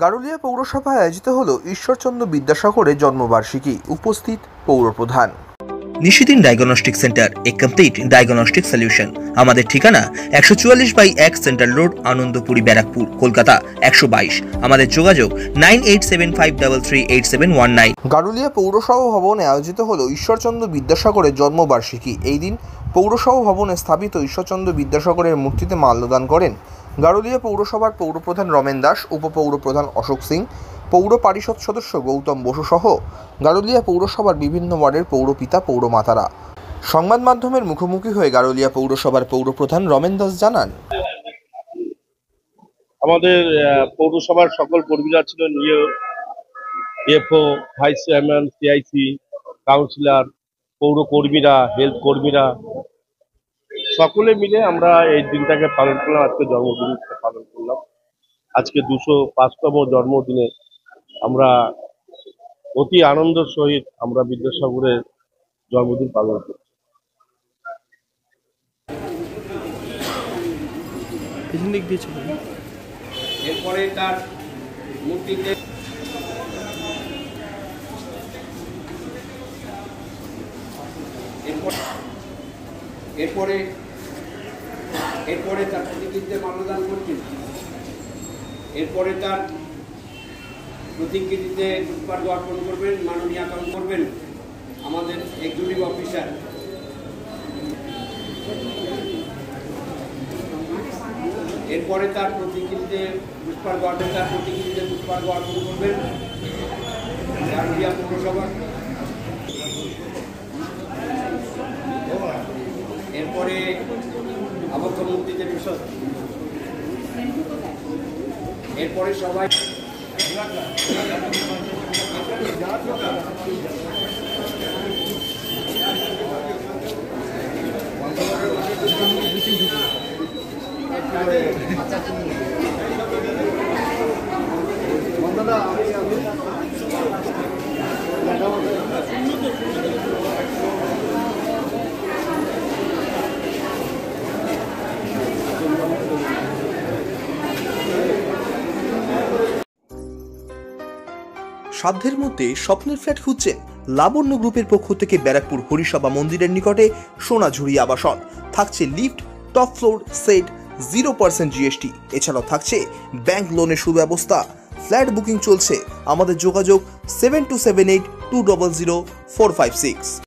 গারুলিয়া পৌরসভায় আয়োজিত হলো ঈশ্বরচন্দ্র বিদ্যাসাগরের জন্মবার্ষিকী। উপস্থিত পৌরপ্রধান। নিশিদিন ডায়াগনস্টিক সেন্টার, এ কমপ্লিট ডায়াগনস্টিক সলিউশন। আমাদের ঠিকানা 144/1 সেন্ট্রাল রোড, আনন্দপুরি, ব্যারাকপুর, কলকাতা 122। আমাদের যোগাযোগ 9875338719। গারুলিয়া পৌরসভা ভবনে আয়োজিত হলো ঈশ্বরচন্দ্র বিদ্যাসাগরের জন্মবার্ষিকী। এই দিন পৌরসভা ভবনে স্থাপিত ঈশ্বরচন্দ্র বিদ্যাসাগরের মূর্তিতে মাল্যদান করেন গারুলিয়া পৌরসভার পৌরপ্রধান রমেন দাস, উপপৌরপ্রধান অশোক সিং, পৌর পরিষদ সদস্য গৌতম বসু সহ গারুলিয়া পৌরসভার বিভিন্ন ওয়ার্ডের পৌরপিতা পৌরমাতারা। সংবাদ মাধ্যমের মুখোমুখি হয়ে গারুলিয়া পৌরসভার পৌরপ্রধান রমেন দাস জানান, আমাদের পৌরসভার সকল কর্মীরা ছিলেন, এফও, ভাইস চেয়ারম্যান, সিআইসি, কাউন্সিলর, পৌর কর্মীরা, হেলথ কর্মীরা, সকলে মিলে আমরা এই দিনটাকে পালন করলাম। আজকে জন্মদিনটা পালন করলাম। আজকে 205তম জন্মদিনে আমরা অতি আনন্দের সহিত আমরা বিদ্যাসাগরের জন্মদিন পালন করছি। এরপরে তার মূর্তিতে এরপরে তার প্রতিকৃতিতে মাল্যদান করছেন। এরপরে তার প্রতিকৃতিতে পুষ্পার্ঘ অর্পণ করবেন মাননীয় আকাঙ্ক্ষা করবেন আমাদের এক্সিকিউটিভ অফিসার। এরপরে তার প্রতিকৃতিতে পুষ্পার্ঘ অর্পণ করবেন গারুলিয়া পৌরসভা। এরপরে আবদ্ধ মূর্তিতে বিসর্জন। এরপরে সবাই সাধ্যের মধ্যে স্বপ্নের ফ্ল্যাট খুঁজছেন? লাবণ্য গ্রুপের পক্ষ থেকে ব্যারাকপুর হরিসভা মন্দিরের নিকটে সোনাঝুরি আবাসন। থাকছে lift, top floor, set, 0% GST। এছাড়াও থাকছে ব্যাংক লোনের সুব্যবস্থা। ফ্ল্যাট বুকিং চলছে। আমাদের যোগাযোগ 7278200456।